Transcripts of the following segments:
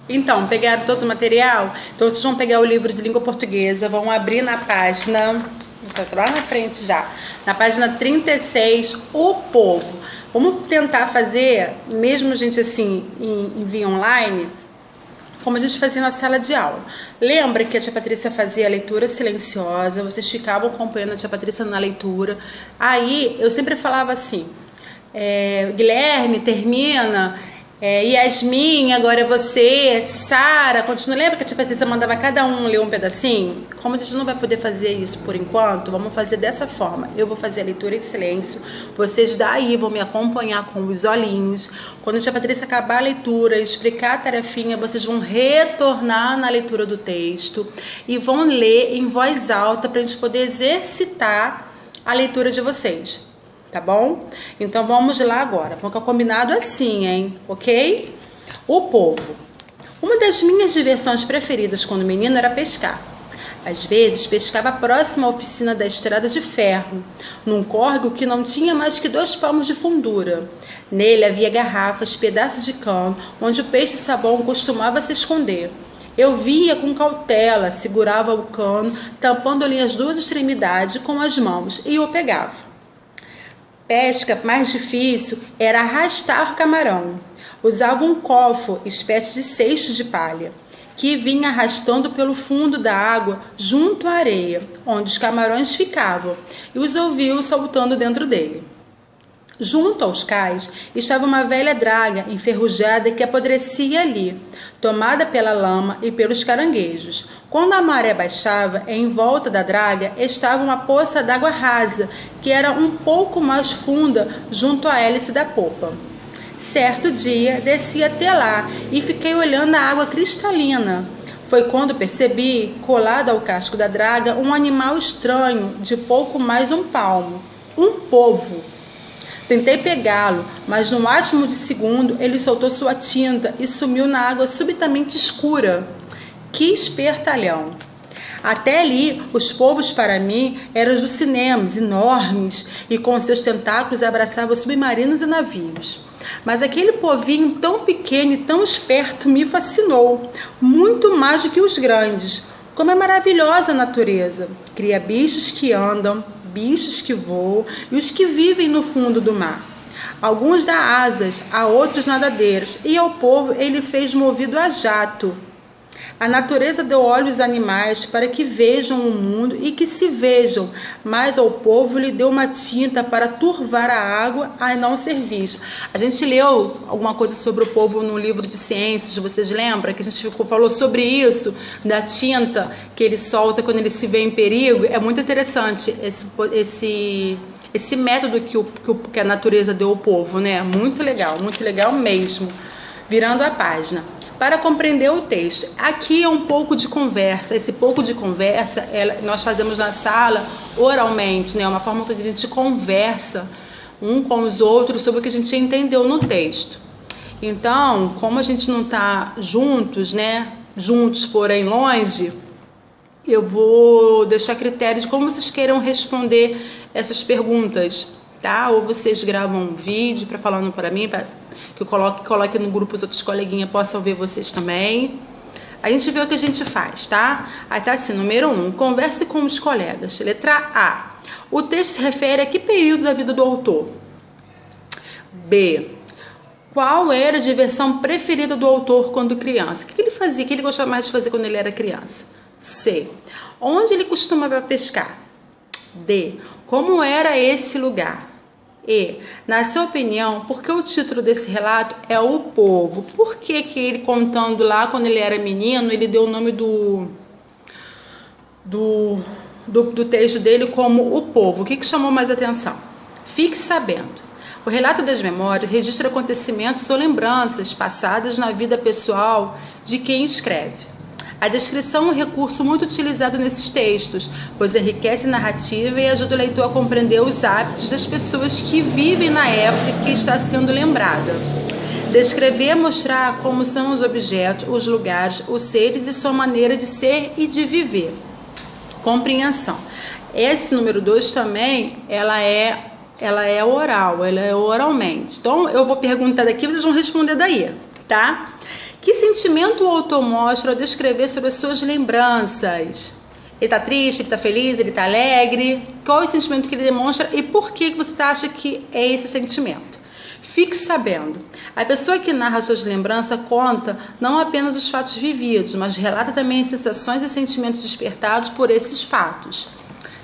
Então, pegaram todo o material? Então, vocês vão pegar o livro de língua portuguesa, vão abrir na página, tô lá na frente já, na página 36, o povo. Vamos tentar fazer, mesmo gente assim, em via online, como a gente fazia na sala de aula. Lembra que a tia Patrícia fazia a leitura silenciosa, vocês ficavam acompanhando a tia Patrícia na leitura. Aí, eu sempre falava assim, Guilherme, termina... Yasmin, agora é você, Sara, continua. Lembra que a tia Patrícia mandava cada um ler um pedacinho? Como a gente não vai poder fazer isso por enquanto, vamos fazer dessa forma. Eu vou fazer a leitura em silêncio, vocês daí vão me acompanhar com os olhinhos. Quando a tia Patrícia acabar a leitura e explicar a tarefinha, vocês vão retornar na leitura do texto e vão ler em voz alta para a gente poder exercitar a leitura de vocês. Tá bom? Então vamos lá agora. Vamos ficar combinado assim, hein? Ok? O povo. Uma das minhas diversões preferidas quando menino era pescar. Às vezes pescava próximo à oficina da estrada de ferro, num córrego que não tinha mais que 2 palmos de fundura. Nele havia garrafas, pedaços de cano, onde o peixe-sabão costumava se esconder. Eu via com cautela, segurava o cano, tampando-lhe as 2 extremidades com as mãos, e o pegava. Pesca mais difícil era arrastar o camarão. Usava um cofo, espécie de cesto de palha, que vinha arrastando pelo fundo da água junto à areia, onde os camarões ficavam, e os ouviu saltando dentro dele. Junto aos cais estava uma velha draga enferrujada que apodrecia ali, tomada pela lama e pelos caranguejos. Quando a maré baixava, em volta da draga estava uma poça d'água rasa, que era um pouco mais funda junto à hélice da popa. Certo dia, desci até lá e fiquei olhando a água cristalina. Foi quando percebi, colado ao casco da draga, um animal estranho de pouco mais um palmo, um polvo. Tentei pegá-lo, mas num átimo de segundo ele soltou sua tinta e sumiu na água subitamente escura. Que espertalhão! Até ali, os polvos para mim eram os dos cinemas, enormes, e com seus tentáculos abraçavam submarinos e navios. Mas aquele povinho tão pequeno e tão esperto me fascinou, muito mais do que os grandes. Como é maravilhosa a natureza! Cria bichos que andam, bichos que voam e os que vivem no fundo do mar. Alguns dá asas, a outros nadadeiros, e ao povo ele fez movido a jato. A natureza deu olhos aos animais para que vejam o mundo e que se vejam, mas ao povo lhe deu uma tinta para turvar a água a não ser visto. A gente leu alguma coisa sobre o povo no livro de ciências, vocês lembram? Que a gente falou sobre isso, da tinta que ele solta quando ele se vê em perigo. É muito interessante esse método que a natureza deu ao povo, né? Muito legal mesmo. Virando a página. Para compreender o texto, aqui é um pouco de conversa. Esse pouco de conversa nós fazemos na sala oralmente, né? Uma forma que a gente conversa um com os outros sobre o que a gente entendeu no texto. Então, como a gente não está juntos, né? Juntos, porém longe, eu vou deixar a critério de como vocês queiram responder essas perguntas, tá? Ou vocês gravam um vídeo para falando para mim, que eu coloque no grupo, os outros coleguinhas possam ver vocês também. A gente vê o que a gente faz, tá? Aí tá assim, número 1, converse com os colegas. Letra A, o texto se refere a que período da vida do autor? B, qual era a diversão preferida do autor quando criança? O que ele fazia? O que ele gostava mais de fazer quando ele era criança? C, onde ele costumava pescar? D, como era esse lugar? E, na sua opinião, por que o título desse relato é O Povo? Por que ele contando lá, quando ele era menino, ele deu o nome do texto dele como O Povo? O que chamou mais atenção? Fique sabendo. O relato das memórias registra acontecimentos ou lembranças passadas na vida pessoal de quem escreve. A descrição é um recurso muito utilizado nesses textos, pois enriquece a narrativa e ajuda o leitor a compreender os hábitos das pessoas que vivem na época que está sendo lembrada. Descrever é mostrar como são os objetos, os lugares, os seres e sua maneira de ser e de viver. Compreensão. Esse número 2 também, ela é oral, ela é oralmente. Então, eu vou perguntar daqui, vocês vão responder daí, tá? Que sentimento o autor mostra ao descrever sobre as suas lembranças? Ele está triste, ele está feliz, ele está alegre? Qual é o sentimento que ele demonstra e por que você acha que é esse sentimento? Fique sabendo, a pessoa que narra suas lembranças conta não apenas os fatos vividos, mas relata também as sensações e sentimentos despertados por esses fatos.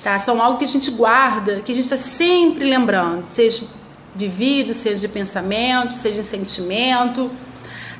Tá? São algo que a gente guarda, que a gente está sempre lembrando, seja vivido, seja de pensamento, seja em sentimento.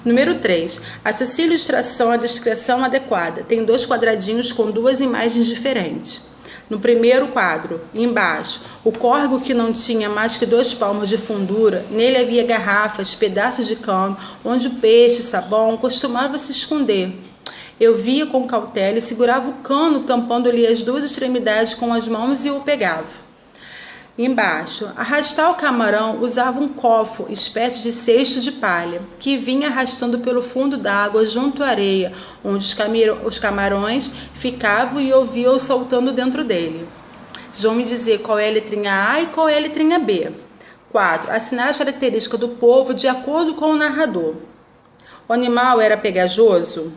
Número 3. Associe a ilustração à descrição adequada. Tem 2 quadradinhos com 2 imagens diferentes. No primeiro quadro, embaixo, o córrego que não tinha mais que 2 palmos de fundura, nele havia garrafas, pedaços de cano, onde o peixe, sabão, costumava se esconder. Eu via com cautela e segurava o cano, tampando-lhe as 2 extremidades com as mãos e o pegava. Embaixo, arrastar o camarão usava um cofo, espécie de cesto de palha, que vinha arrastando pelo fundo d'água junto à areia, onde os camarões ficavam e ouviam saltando dentro dele. Vocês vão me dizer qual é a letrinha A e qual é a letrinha B. 4. Assinar as características do povo de acordo com o narrador. O animal era pegajoso?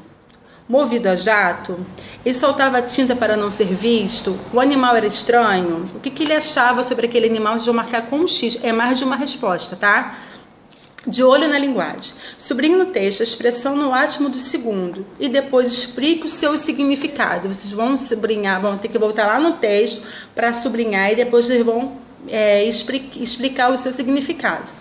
Movido a jato? Ele soltava tinta para não ser visto? O animal era estranho? O que ele achava sobre aquele animal? Vocês vão marcar com um X. É mais de uma resposta, tá? De olho na linguagem. Sublinhe no texto a expressão no átimo do segundo e depois explique o seu significado. Vocês vão sublinhar, vão ter que voltar lá no texto para sublinhar e depois vocês vão explicar o seu significado.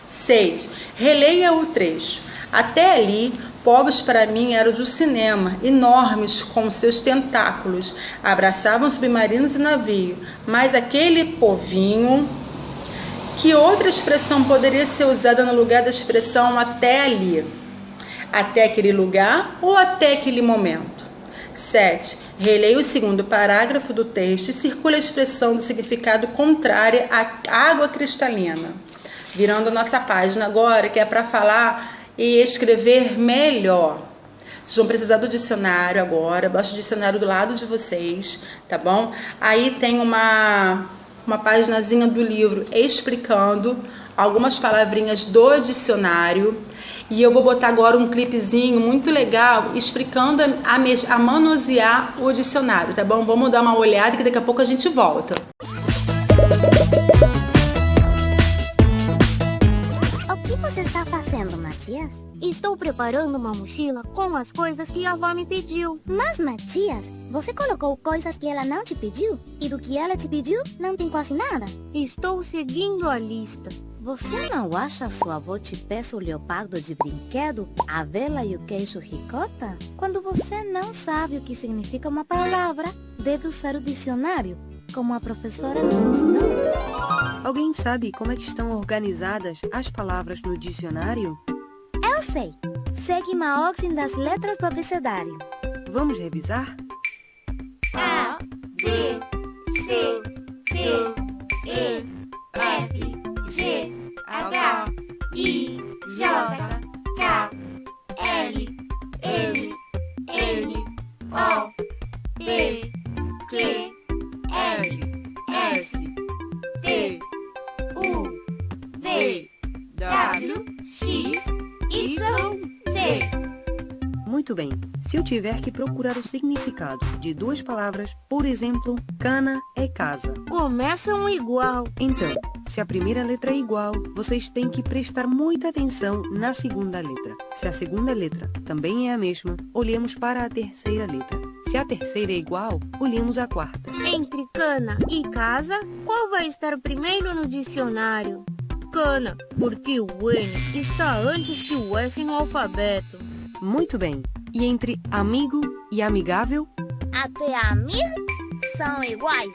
6. Releia o trecho. Até ali, povos para mim eram do cinema, enormes com seus tentáculos, abraçavam submarinos e navios, mas aquele povinho... Que outra expressão poderia ser usada no lugar da expressão até ali? Até aquele lugar ou até aquele momento? 7. Releia o segundo parágrafo do texto e circula a expressão do significado contrária à água cristalina. Virando a nossa página agora, que é para falar e escrever melhor. Vocês vão precisar do dicionário agora. Baixa o dicionário do lado de vocês, tá bom? Aí tem uma paginazinha do livro explicando algumas palavrinhas do dicionário. E eu vou botar agora um clipezinho muito legal explicando a manusear o dicionário, tá bom? Vamos dar uma olhada que daqui a pouco a gente volta. O que você está fazendo, Matias? Estou preparando uma mochila com as coisas que a avó me pediu. Mas, Matias, você colocou coisas que ela não te pediu? E do que ela te pediu, não tem quase nada? Estou seguindo a lista. Você não acha sua avó te peça o leopardo de brinquedo, a vela e o queijo ricota? Quando você não sabe o que significa uma palavra, deve usar o dicionário, como a professora nos ensinou. Alguém sabe como é que estão organizadas as palavras no dicionário? Eu sei. Segue uma ordem das letras do abecedário. Vamos revisar? A, B, C, D, E, F, G, H, I, J, K, L, M, N, O, P, Q, R, S, T, U, V, W, X, Y, Z. Muito bem. Se eu tiver que procurar o significado de 2 palavras, por exemplo, cana é casa. Começam igual. Então, se a primeira letra é igual, vocês têm que prestar muita atenção na segunda letra. Se a segunda letra também é a mesma, olhemos para a terceira letra. Se a terceira é igual, olhemos a quarta. Entre cana e casa, qual vai estar primeiro no dicionário? Cana, porque o N está antes que o S no alfabeto. Muito bem. E entre amigo e amigável? Até amigo são iguais.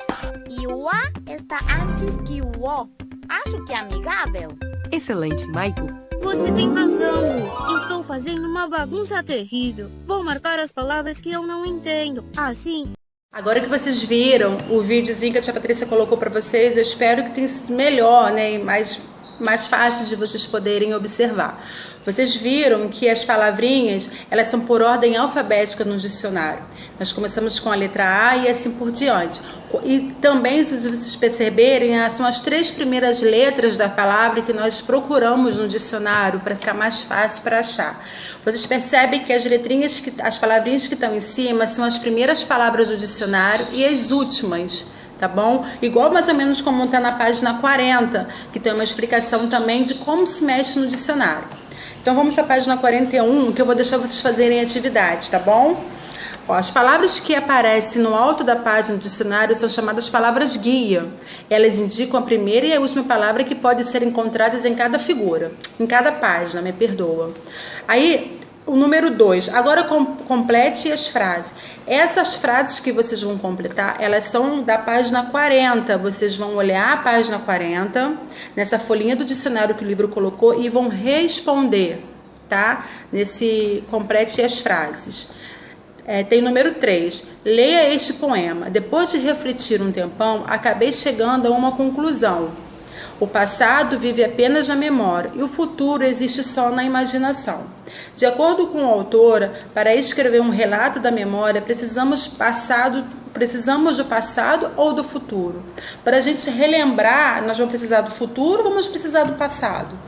E o A está antes que o O. Acho que é amigável. Excelente, Maico. Você tem razão, Lu. Estou fazendo uma bagunça terrível. Vou marcar as palavras que eu não entendo. Assim... Agora que vocês viram o videozinho que a tia Patrícia colocou para vocês, eu espero que tenha sido melhor, né? E mais fácil de vocês poderem observar. Vocês viram que as palavrinhas, elas são por ordem alfabética no dicionário. Nós começamos com a letra A e assim por diante. E também, se vocês perceberem, são as 3 primeiras letras da palavra que nós procuramos no dicionário para ficar mais fácil para achar. Vocês percebem que as palavrinhas que estão em cima são as primeiras palavras do dicionário e as últimas, tá bom? Igual mais ou menos como está na página 40, que tem uma explicação também de como se mexe no dicionário. Então vamos para a página 41, que eu vou deixar vocês fazerem atividade, tá bom? Ó, as palavras que aparecem no alto da página do dicionário são chamadas palavras guia. Elas indicam a primeira e a última palavra que podem ser encontradas em cada figura, em cada página, me perdoa. Aí, o número 2, agora complete as frases. Essas frases que vocês vão completar, elas são da página 40. Vocês vão olhar a página 40, nessa folhinha do dicionário que o livro colocou, e vão responder, tá? Nesse complete as frases. Tem número 3. Leia este poema. Depois de refletir um tempão, acabei chegando a uma conclusão. O passado vive apenas na memória e o futuro existe só na imaginação. De acordo com a autora, para escrever um relato da memória, precisamos do passado ou do futuro? Para a gente relembrar, nós vamos precisar do futuro ou vamos precisar do passado?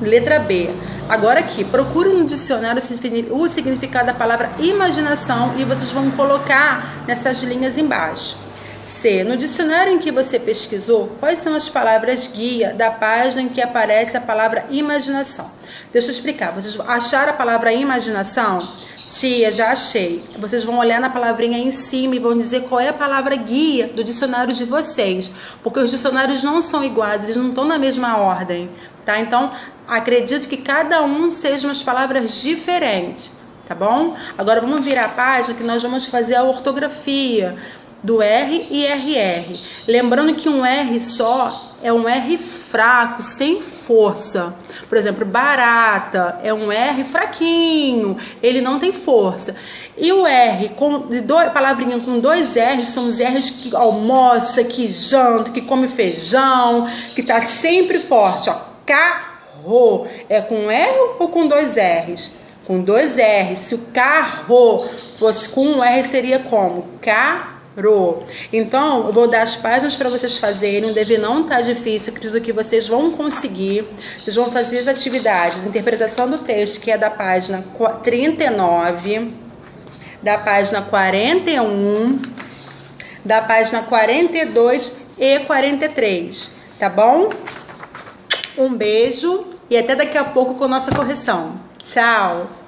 Letra B. Agora aqui, procure no dicionário o significado da palavra imaginação e vocês vão colocar nessas linhas embaixo. C. No dicionário em que você pesquisou, quais são as palavras guia da página em que aparece a palavra imaginação? Deixa eu explicar. Vocês acharam a palavra imaginação? Tia, já achei. Vocês vão olhar na palavrinha em cima e vão dizer qual é a palavra guia do dicionário de vocês. Porque os dicionários não são iguais, eles não estão na mesma ordem. Tá? Então, acredito que cada um seja umas palavras diferentes. Tá bom? Agora vamos virar a página que nós vamos fazer a ortografia do R e RR. Lembrando que um R só é um R fraco, sem força. Por exemplo, barata é um R fraquinho, ele não tem força. E o R, palavrinha com 2 R's, são os R's que almoça, que janta, que come feijão, que tá sempre forte. Ó, carro é com R ou com 2 R's? Com 2 R's. Se o carro fosse com um R, seria como? Carro. Então, eu vou dar as páginas para vocês fazerem. Deve não estar difícil, acredito que vocês vão conseguir. Vocês vão fazer as atividades de interpretação do texto, que é da página 39, da página 41, da página 42 e 43. Tá bom? Um beijo e até daqui a pouco com a nossa correção. Tchau!